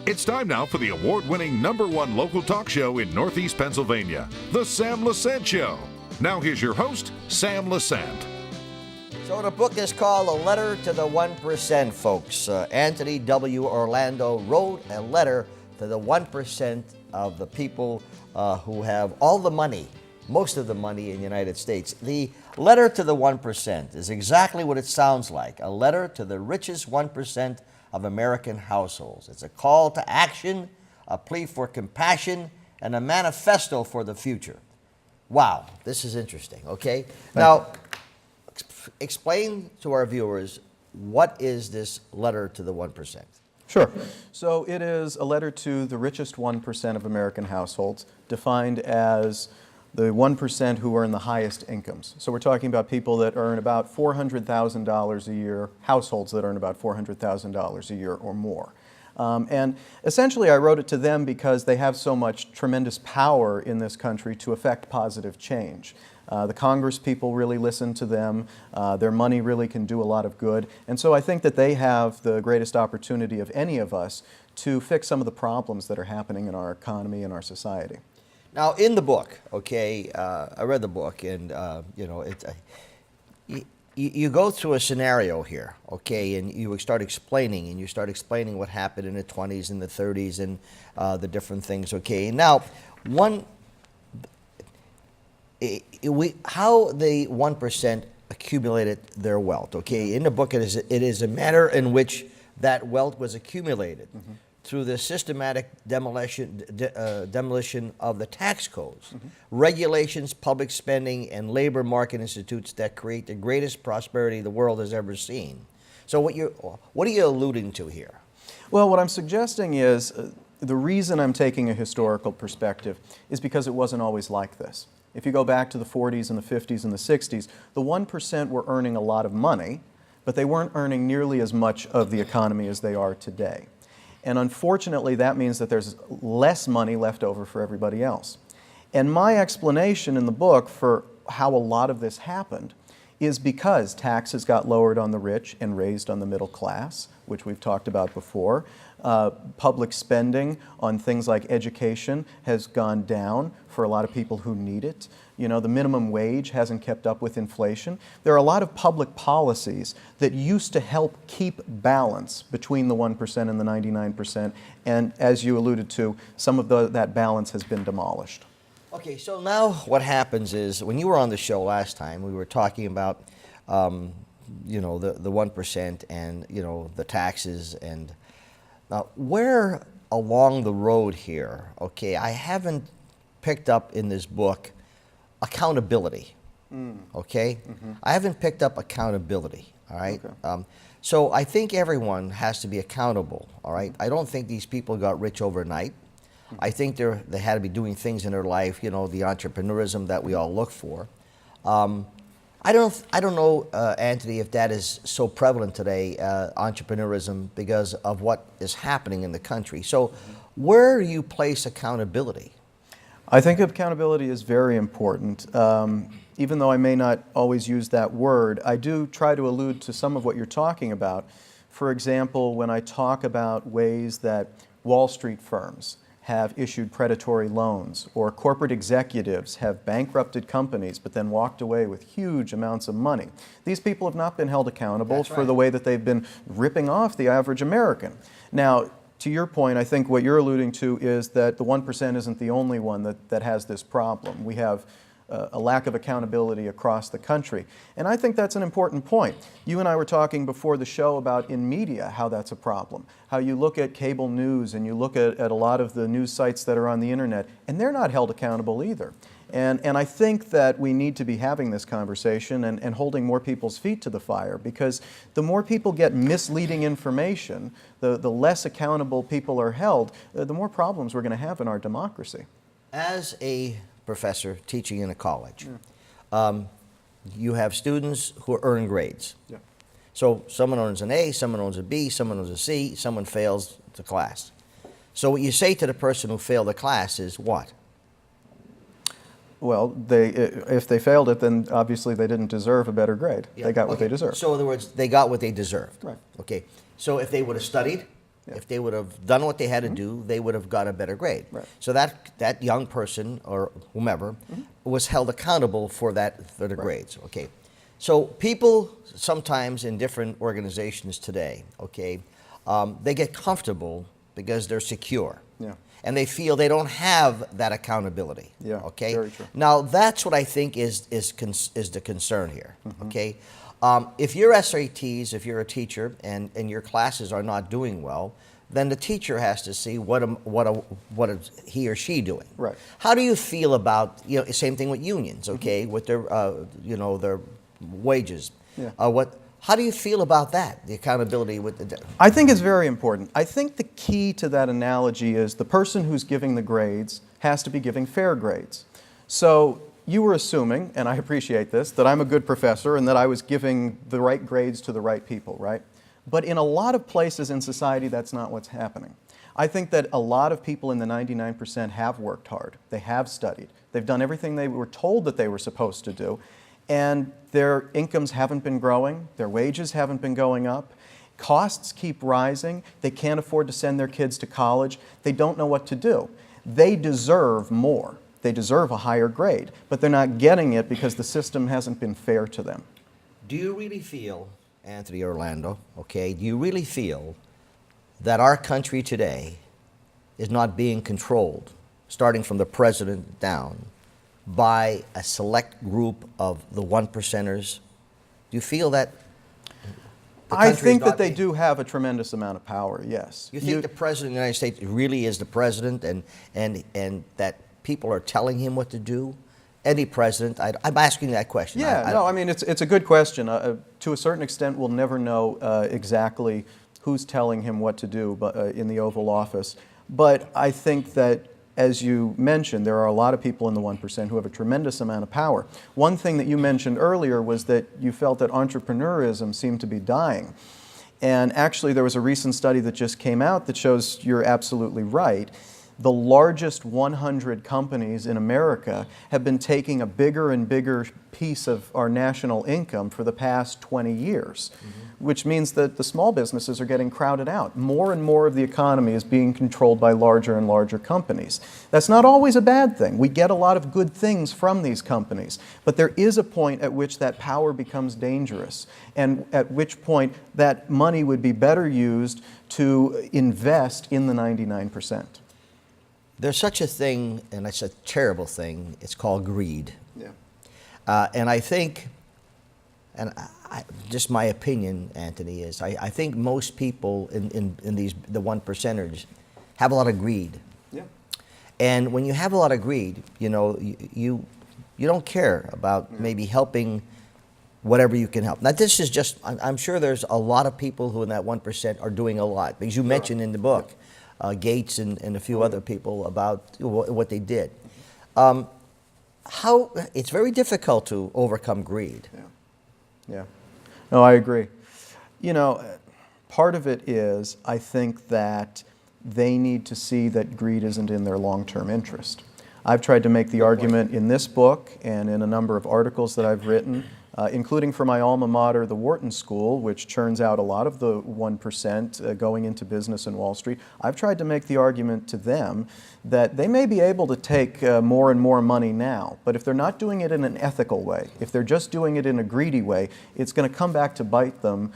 It's time now for the award-winning #1 local talk show in Northeast Pennsylvania, The Sam Lesante Show. Now here's your host, Sam Lesante. So the book is called A Letter to the 1%, folks. Anthony W. Orlando wrote a letter to the 1% of the people who have all the money, most of the money in the United States. The letter to the 1% is exactly what it sounds like, a letter to the richest 1% of American households. It's a call to action, a plea for compassion, and a manifesto for the future. Wow, this is interesting, okay? Now, explain to our viewers, what is this letter to the 1%? Sure. So it is a letter to the richest 1% of American households, defined as the 1% who earn the highest incomes. So we're talking about people that earn about $400,000 a year, households that earn about $400,000 a year or more. And essentially I wrote it to them because they have so much tremendous power in this country to affect positive change. The Congress people really listen to them. Their money really can do a lot of good. And so I think that they have the greatest opportunity of any of us to fix some of the problems that are happening in our economy and our society. Now, in the book, okay, I read the book, and you go through a scenario here, okay, and you start explaining, what happened in the 20s and the 30s and the different things, okay. Now, how the 1% accumulated their wealth, okay. In the book, it is a manner in which that wealth was accumulated. Mm-hmm. Through the systematic demolition of the tax codes, regulations, public spending, and labor market institutes that create the greatest prosperity the world has ever seen. So what are you alluding to here? Well, what I'm suggesting is the reason I'm taking a historical perspective is because it wasn't always like this. If you go back to the 40s and the 50s and the 60s, the 1% were earning a lot of money, but they weren't earning nearly as much of the economy as they are today. And unfortunately, that means that there's less money left over for everybody else. And my explanation in the book for how a lot of this happened is because taxes got lowered on the rich and raised on the middle class, which we've talked about before. Public spending on things like education has gone down for a lot of people who need it. You know, the minimum wage hasn't kept up with inflation. There are a lot of public policies that used to help keep balance between the 1% and the 99%, and as you alluded to, some of that balance has been demolished. Okay, so now what happens is, when you were on the show last time, we were talking about, the 1% and, the taxes, and now where along the road here, okay, I haven't picked up in this book accountability, okay? Mm-hmm. I haven't picked up accountability, all right? Okay. So I think everyone has to be accountable, all right? I don't think these people got rich overnight. I think they had to be doing things in their life, the entrepreneurism that we all look for. I don't know, Anthony, if that is so prevalent today, entrepreneurism, because of what is happening in the country. So where do you place accountability? I think accountability is very important. Even though I may not always use that word, I do try to allude to some of what you're talking about. For example, when I talk about ways that Wall Street firms have issued predatory loans, or corporate executives have bankrupted companies but then walked away with huge amounts of money. These people have not been held accountable for the way that they've been ripping off the average American. Now, to your point, I think what you're alluding to is that the 1% isn't the only one that has this problem. We have a lack of accountability across the country. And I think that's an important point. You and I were talking before the show about in media how that's a problem. How you look at cable news and you look at a lot of the news sites that are on the internet, and they're not held accountable either. And I think that we need to be having this conversation and holding more people's feet to the fire, because the more people get misleading information, the less accountable people are held, the more problems we're going to have in our democracy. As a professor teaching in a college, you have students who earn grades. Yeah. So someone earns an A, someone earns a B, someone earns a C, someone fails the class. So what you say to the person who failed the class is what? Well, if they failed it, then obviously they didn't deserve a better grade. Yeah. They got what they deserved. So in other words, they got what they deserved. Right. Okay. So if they would have studied, If they would have done what they had to do, they would have got a better grade. Right. So that young person or whomever was held accountable for the grades. Okay. So people sometimes in different organizations today, okay, they get comfortable because they're secure. Yeah. And they feel they don't have that accountability. Yeah, Okay. very true. Now that's what I think is the concern here. Okay. If your SATs, if you're a teacher and your classes are not doing well, then the teacher has to see what is he or she doing. Right. How do you feel about, same thing with unions, okay, with their their wages. Yeah. How do you feel about that? The accountability with the. I think it's very important. I think the key to that analogy is the person who's giving the grades has to be giving fair grades. So you were assuming, and I appreciate this, that I'm a good professor and that I was giving the right grades to the right people, right? But in a lot of places in society, that's not what's happening. I think that a lot of people in the 99% have worked hard. They have studied. They've done everything they were told that they were supposed to do. And their incomes haven't been growing, their wages haven't been going up, costs keep rising, they can't afford to send their kids to college, they don't know what to do. They deserve more. They deserve a higher grade, but they're not getting it because the system hasn't been fair to them. Do you really feel, Anthony Orlando, okay, do you really feel that our country today is not being controlled, starting from the president down, by a select group of the one percenters? Do you feel that? I think that they do have a tremendous amount of power, yes. You think the president of the United States really is the president and that people are telling him what to do? Any president, I'm asking that question. Yeah, I mean, it's a good question. To a certain extent, we'll never know exactly who's telling him what to do in the Oval Office. But I think that, as you mentioned, there are a lot of people in the 1% who have a tremendous amount of power. One thing that you mentioned earlier was that you felt that entrepreneurism seemed to be dying. And actually, there was a recent study that just came out that shows you're absolutely right. The largest 100 companies in America have been taking a bigger and bigger piece of our national income for the past 20 years, which means that the small businesses are getting crowded out. More and more of the economy is being controlled by larger and larger companies. That's not always a bad thing. We get a lot of good things from these companies, but there is a point at which that power becomes dangerous, and at which point that money would be better used to invest in the 99%. There's such a thing, and it's a terrible thing, it's called greed. Yeah. And I think, just my opinion, Anthony, is I think most people in the one percenters have a lot of greed. Yeah. And when you have a lot of greed, you don't care about maybe helping whatever you can help. Now this is just, I'm sure there's a lot of people who in that 1% are doing a lot, because you mentioned in the book, Gates and a few other people about what they did. It's very difficult to overcome greed. Yeah. No, I agree. Part of it is, I think that they need to see that greed isn't in their long-term interest. I've tried to make the argument in this book and in a number of articles that I've written, including for my alma mater, the Wharton School, which churns out a lot of the 1% going into business in Wall Street. I've tried to make the argument to them that they may be able to take more and more money now, but if they're not doing it in an ethical way, if they're just doing it in a greedy way, it's going to come back to bite them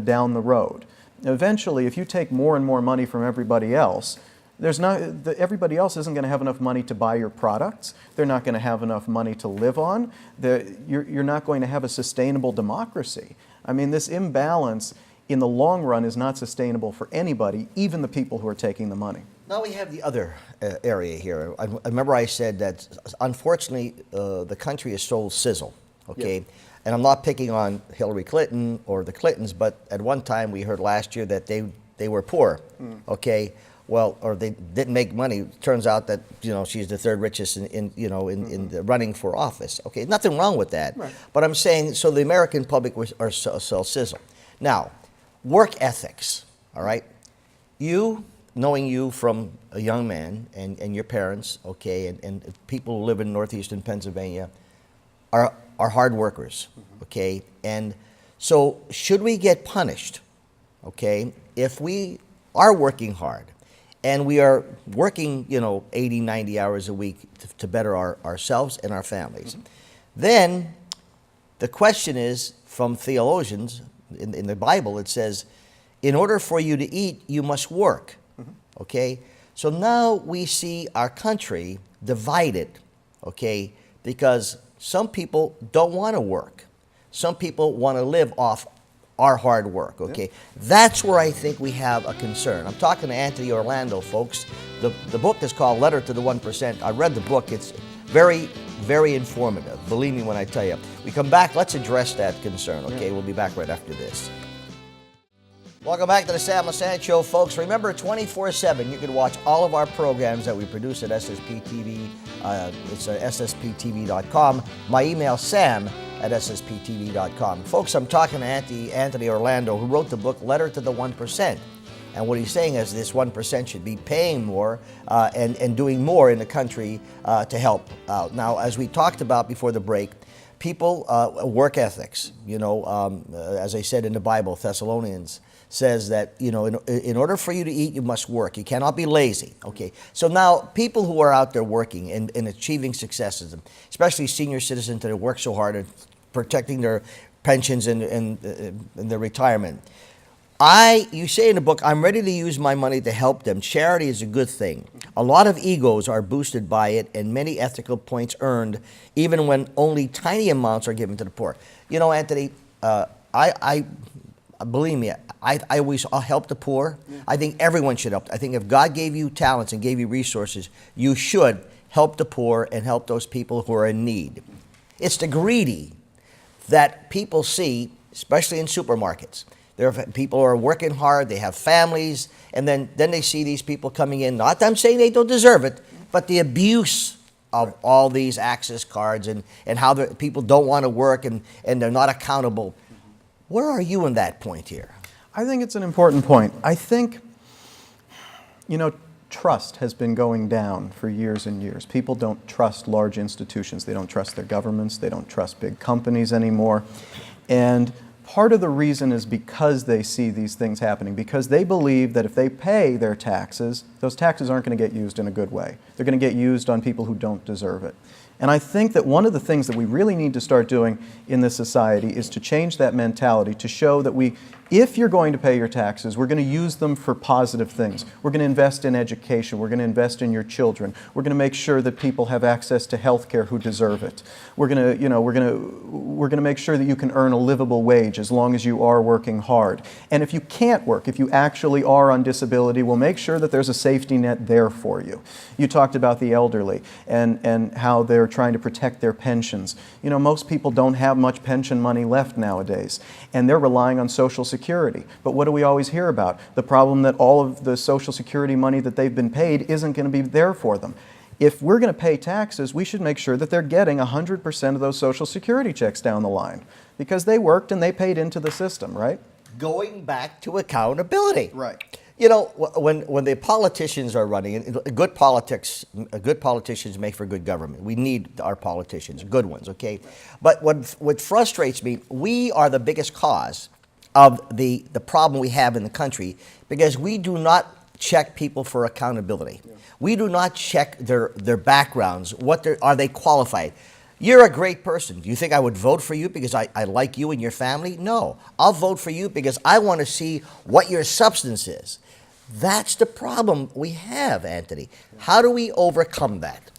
down the road. Eventually, if you take more and more money from everybody else, everybody else isn't going to have enough money to buy your products. They're not going to have enough money to live on. You're not going to have a sustainable democracy. I mean, this imbalance in the long run is not sustainable for anybody, even the people who are taking the money. Now we have the other area here. I remember I said that, unfortunately, the country is so sizzle, okay? Yeah. And I'm not picking on Hillary Clinton or the Clintons, but at one time we heard last year that they were poor, okay? Well, or they didn't make money. Turns out that she's the third richest in the running for office. Okay, nothing wrong with that. Right. But I'm saying, so the American public are so sizzle. Now, work ethics. All right, knowing you from a young man and your parents, okay, and people who live in northeastern Pennsylvania are hard workers. Okay, and so should we get punished? Okay, if we are working hard, and we are working, 80, 90 hours a week to better ourselves and our families. Then the question is, from theologians, in the Bible, it says, in order for you to eat, you must work. Okay? So now we see our country divided, okay? Because some people don't want to work. Some people want to live off our hard work, okay? That's where I think we have a concern. I'm talking to Anthony Orlando, folks. The book is called Letter to the 1%. I read the book. It's very, very informative. Believe me when I tell you. We come back, let's address that concern, okay? We'll be back right after this. Welcome back to the Sam Lesante Show, folks. Remember, 24/7, you can watch all of our programs that we produce at SSP TV. It's ssptv.com. My email, sam@ssptv.com. Folks, I'm talking to Anthony Orlando, who wrote the book Letter to the 1%. And what he's saying is this 1% should be paying more and doing more in the country to help out. Now, as we talked about before the break, people, work ethics, as I said in the Bible, Thessalonians, says that, in order for you to eat, you must work. You cannot be lazy. Okay. So now people who are out there working and achieving successes, especially senior citizens that work so hard at protecting their pensions and their retirement. You say in the book, I'm ready to use my money to help them. Charity is a good thing. A lot of egos are boosted by it and many ethical points earned, even when only tiny amounts are given to the poor. Anthony, believe me, I always help the poor. I think everyone should help. I think if God gave you talents and gave you resources, you should help the poor and help those people who are in need. It's the greedy that people see, especially in supermarkets. There are people who are working hard, they have families, and then they see these people coming in. Not that I'm saying they don't deserve it, but the abuse of all these access cards and how people don't want to work and they're not accountable. Where are you in that point here? I think it's an important point. I think, trust has been going down for years and years. People don't trust large institutions. They don't trust their governments. They don't trust big companies anymore. And part of the reason is because they see these things happening, because they believe that if they pay their taxes, those taxes aren't going to get used in a good way. They're going to get used on people who don't deserve it. And I think that one of the things that we really need to start doing in this society is to change that mentality, to show that if you're going to pay your taxes, we're going to use them for positive things. We're going to invest in education. We're going to invest in your children. We're going to make sure that people have access to health care who deserve it. We're going to make sure that you can earn a livable wage as long as you are working hard. And if you can't work, if you actually are on disability, we'll make sure that there's a safety net there for you. You talked about the elderly and how they're trying to protect their pensions. Most people don't have much pension money left nowadays, and they're relying on Social Security. But what do we always hear about? The problem that all of the Social Security money that they've been paid isn't going to be there for them. If we're going to pay taxes, we should make sure that they're getting 100% of those Social Security checks down the line, because they worked and they paid into the system, right? Going back to accountability. Right. When the politicians are running, good politicians make for good government. We need our politicians, good ones, okay? But what frustrates me, we are the biggest cause of the problem we have in the country, because we do not check people for accountability. Yeah. We do not check their backgrounds. Are they qualified? You're a great person. Do you think I would vote for you because I like you and your family? No. I'll vote for you because I want to see what your substance is. That's the problem we have, Anthony. How do we overcome that?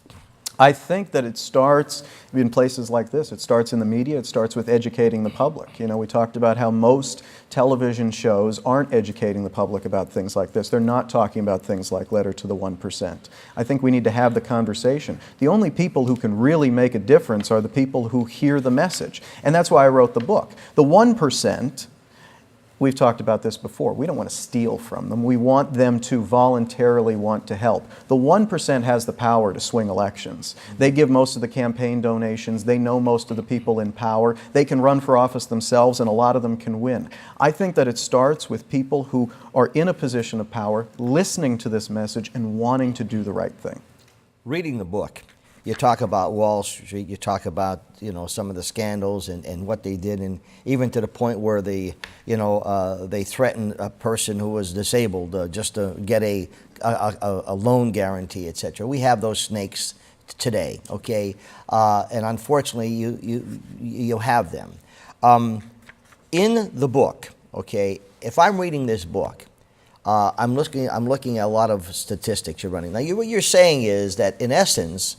I think that it starts in places like this. It starts in the media. It starts with educating the public. We talked about how most television shows aren't educating the public about things like this. They're not talking about things like Letter to the 1%. I think we need to have the conversation. The only people who can really make a difference are the people who hear the message. And that's why I wrote the book. The 1%, we've talked about this before. We don't want to steal from them. We want them to voluntarily want to help. The 1% has the power to swing elections. They give most of the campaign donations. They know most of the people in power. They can run for office themselves, and a lot of them can win. I think that it starts with people who are in a position of power, listening to this message and wanting to do the right thing. Reading the book, you talk about Wall Street, you talk about, you know, some of the scandals and what they did, and even to the point where they, you know, they threatened a person who was disabled just to get a loan guarantee, etc. We have those snakes today, okay, and unfortunately, you have them. In the book, okay, if I'm reading this book, I'm looking at a lot of statistics you're running. Now, what you're saying is that in essence,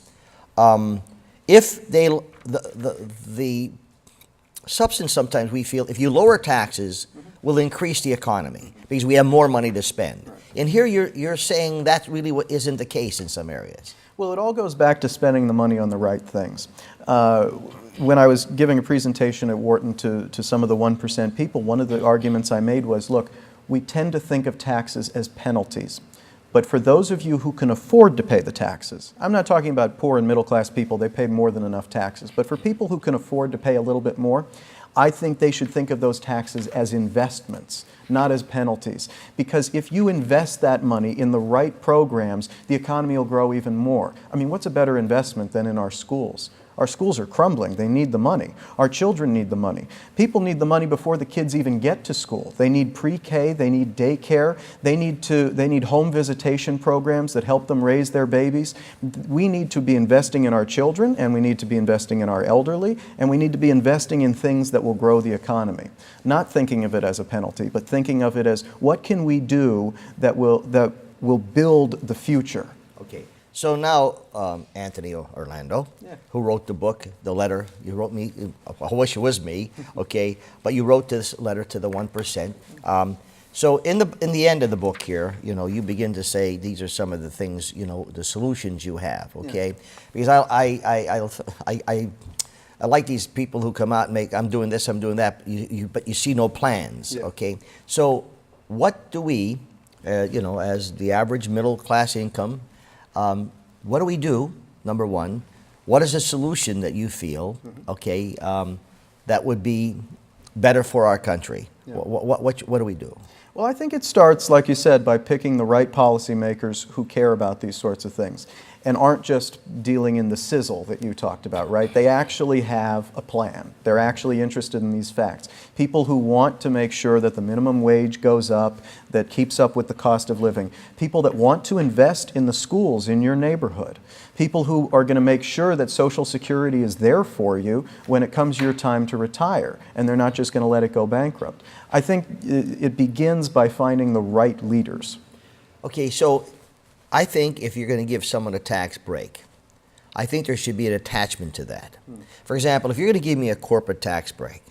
if the substance, sometimes we feel if you lower taxes will increase the economy because we have more money to spend. Right. And here you're saying that really what isn't the case in some areas. Well, it all goes back to spending the money on the right things. When I was giving a presentation at Wharton to some of the 1% people, one of the arguments I made was, look, we tend to think of taxes as penalties. But for those of you who can afford to pay the taxes, I'm not talking about poor and middle class people, they pay more than enough taxes, but for people who can afford to pay a little bit more, I think they should think of those taxes as investments, not as penalties. Because if you invest that money in the right programs, the economy will grow even more. I mean, what's a better investment than in our schools? Our schools are crumbling. They need the money. Our children need the money. People need the money before the kids even get to school. They need pre-K, they need daycare, they need home visitation programs that help them raise their babies. We need to be investing in our children, and we need to be investing in our elderly, and we need to be investing in things that will grow the economy. Not thinking of it as a penalty, but thinking of it as what can we do that will build the future. Okay. So now, Anthony Orlando, who wrote the book, the letter, you wrote me, I wish it was me, okay, but you wrote this letter to the 1%. So in the end of the book here, you know, you begin to say these are some of the things, you know, the solutions you have, okay? Because I like these people who come out and make, I'm doing this, I'm doing that, but you see no plans, okay? So what do we, you know, as the average middle class income, what do we do, number one? What is a solution that you feel, okay, that would be better for our country? What do we do? Well, I think it starts, like you said, by picking the right policymakers who care about these sorts of things and aren't just dealing in the sizzle that you talked about, right? They actually have a plan. They're actually interested in these facts. People who want to make sure that the minimum wage goes up, that keeps up with the cost of living. People that want to invest in the schools in your neighborhood. People who are going to make sure that Social Security is there for you when it comes your time to retire, and they're not just going to let it go bankrupt. I think it begins by finding the right leaders. Okay, so I think if you're going to give someone a tax break, I think there should be an attachment to that. For example, if you're going to give me a corporate tax break,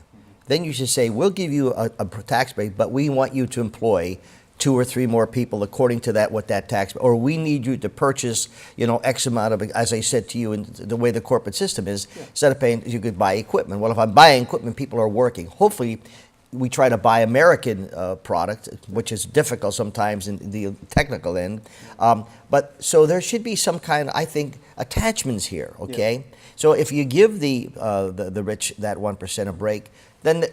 then you should say, we'll give you a tax break, but we want you to employ 2 or 3 more people according to that, what that tax, or we need you to purchase, you know, X amount of, as I said to you, in the way the corporate system is, instead of paying, you could buy equipment. Well, if I'm buying equipment, people are working. Hopefully, we try to buy American product, which is difficult sometimes in the technical end. But so there should be some kind, I think, attachments here, okay? Yeah. So if you give the rich that 1% a break, then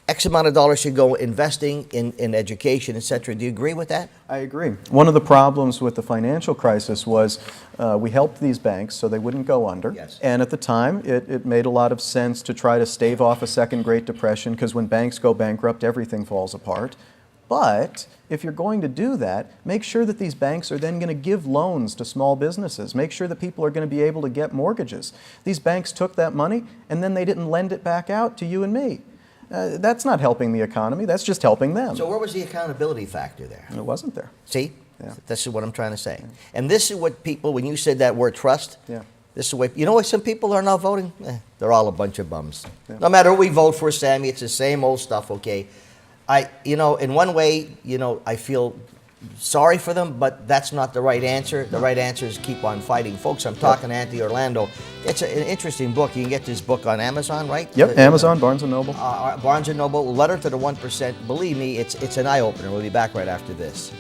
X amount of dollars should go investing in education, et cetera. Do you agree with that? I agree. One of the problems with the financial crisis was we helped these banks so they wouldn't go under. Yes. And at the time, it made a lot of sense to try to stave off a second Great Depression, because when banks go bankrupt, everything falls apart. But if you're going to do that, make sure that these banks are then going to give loans to small businesses. Make sure that people are going to be able to get mortgages. These banks took that money and then they didn't lend it back out to you and me. That's not helping the economy. That's just helping them. So where was the accountability factor there? It wasn't there. See? Yeah. This is what I'm trying to say. And this is what people, when you said that word trust, yeah. This is the way, you know why some people are not voting? They're all a bunch of bums. Yeah. No matter who we vote for, Sammy, it's the same old stuff, okay? You know, in one way, you know, I feel sorry for them, but that's not the right answer. The right answer is keep on fighting. Folks, I'm talking to Anthony Orlando. It's an interesting book. You can get this book on Amazon, right? Yep, Amazon, Barnes & Noble. Barnes & Noble, Letter to the 1%. Believe me, it's an eye-opener. We'll be back right after this.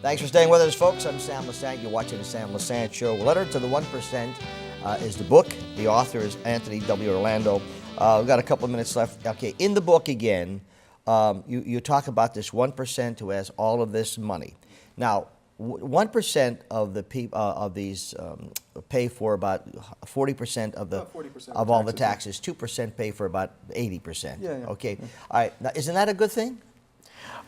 Thanks for staying with us, folks. I'm Sam Lesante. You're watching the Sam Lesante Show. Letter to the 1% is the book. The author is Anthony W. Orlando. We've got a couple of minutes left. Okay, in the book again, you talk about this 1% who has all of this money. Now, 1% of the people of these pay for about 40% of the About 40% of all the taxes, taxes. 2% pay for about 80%. Yeah, yeah. Okay. All right. Now, isn't that a good thing?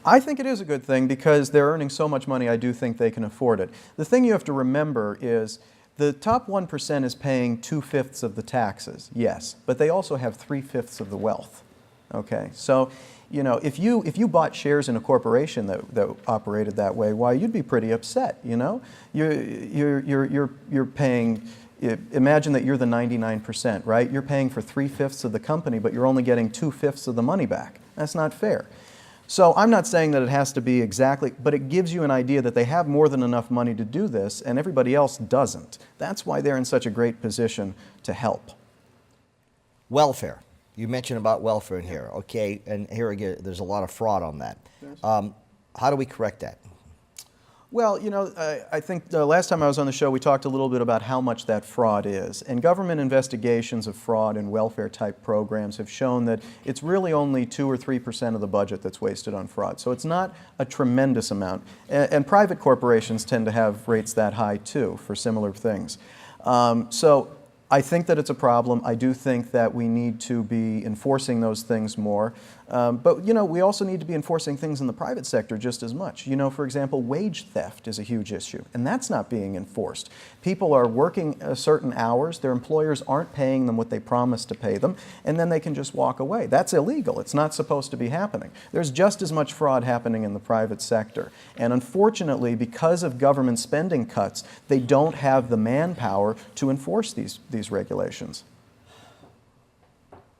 I think it is a good thing because they're earning so much money, I do think they can afford it. The thing you have to remember is the top 1% is paying 2/5 of the taxes, yes, but they also have 3/5 of the wealth. Okay, so you know, if you bought shares in a corporation that operated that way, why, you'd be pretty upset. You know, you're paying. Imagine that you're the 99%, right? You're paying for 3/5 of the company, but you're only getting 2/5 of the money back. That's not fair. So I'm not saying that it has to be exactly, but it gives you an idea that they have more than enough money to do this, and everybody else doesn't. That's why they're in such a great position to help. Welfare. You mentioned about welfare in here, okay? And here again, there's a lot of fraud on that. Yes. How do we correct that? Well, you know, I think the last time I was on the show, we talked a little bit about how much that fraud is. And government investigations of fraud and welfare-type programs have shown that it's really only 2 or 3% of the budget that's wasted on fraud. So it's not a tremendous amount. And private corporations tend to have rates that high, too, for similar things. So I think that it's a problem. I do think that we need to be enforcing those things more. But, you know, we also need to be enforcing things in the private sector just as much. You know, for example, wage theft is a huge issue, and that's not being enforced. People are working certain hours, their employers aren't paying them what they promised to pay them, and then they can just walk away. That's illegal. It's not supposed to be happening. There's just as much fraud happening in the private sector. And unfortunately, because of government spending cuts, they don't have the manpower to enforce these regulations.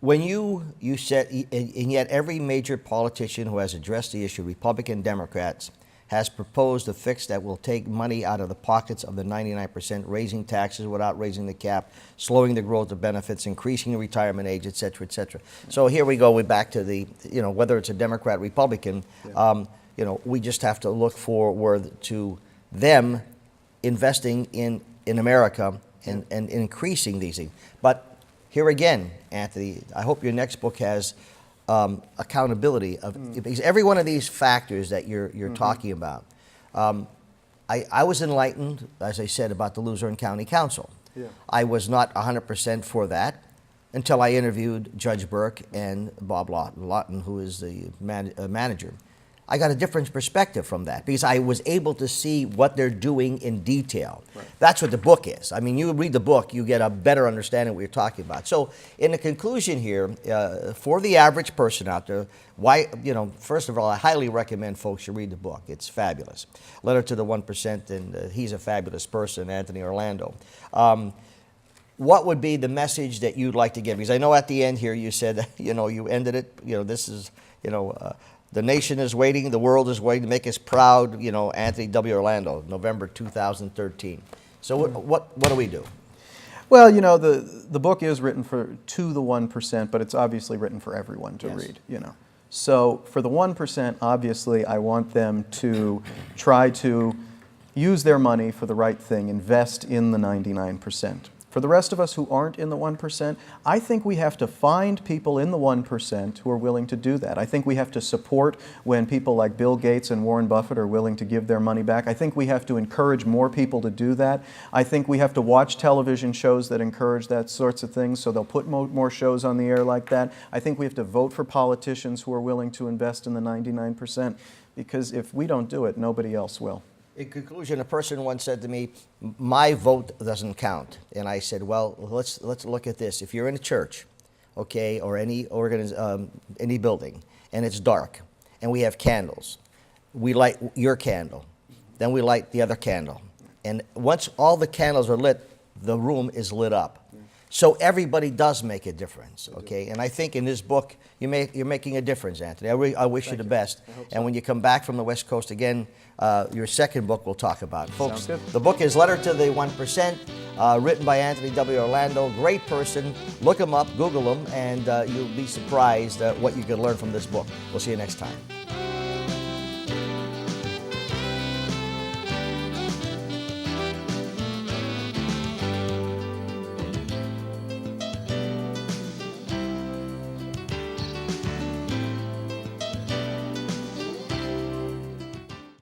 When you said, and yet every major politician who has addressed the issue, Republican, Democrats, has proposed a fix that will take money out of the pockets of the 99%, raising taxes without raising the cap, slowing the growth of benefits, increasing the retirement age, et cetera, et cetera. So here we go, we're back to the, you know, whether it's a Democrat, Republican, you know, we just have to look forward to them investing in America and increasing these things. But here again, Anthony, I hope your next book has accountability of because every one of these factors that you're talking about. I was enlightened, as I said, about the Luzerne County Council. Yeah. I was not 100% for that until I interviewed Judge Burke and Bob Lawton, who is the manager. I got a different perspective from that because I was able to see what they're doing in detail. Right. That's what the book is. I mean, you read the book, you get a better understanding of what you're talking about. So in the conclusion here, for the average person out there, why, you know, first of all, I highly recommend folks should read the book. It's fabulous. Letter to the 1%, and he's a fabulous person, Anthony Orlando. What would be the message that you'd like to give? Because I know at the end here you said, you know, you ended it, you know, this is, you know, the nation is waiting, the world is waiting to make us proud, you know, Anthony W. Orlando, November 2013. So what do we do? Well, you know, the book is written to the 1%, but it's obviously written for everyone to read, you know. So for the 1%, obviously, I want them to try to use their money for the right thing, invest in the 99%. For the rest of us who aren't in the 1%, I think we have to find people in the 1% who are willing to do that. I think we have to support when people like Bill Gates and Warren Buffett are willing to give their money back. I think we have to encourage more people to do that. I think we have to watch television shows that encourage that sorts of things, so they'll put more shows on the air like that. I think we have to vote for politicians who are willing to invest in the 99%, because if we don't do it, nobody else will. In conclusion, a person once said to me, my vote doesn't count. And I said, well, let's look at this. If you're in a church, okay, or any building, and it's dark, and we have candles, we light your candle, then we light the other candle. And once all the candles are lit, the room is lit up. So everybody does make a difference, okay? And I think in this book, you're making a difference, Anthony. I wish you the best. And when you come back from the West Coast again, your second book we'll talk about. Folks, the book is Letter to the 1%, written by Anthony W. Orlando. Great person. Look him up, Google him, and you'll be surprised at what you can learn from this book. We'll see you next time.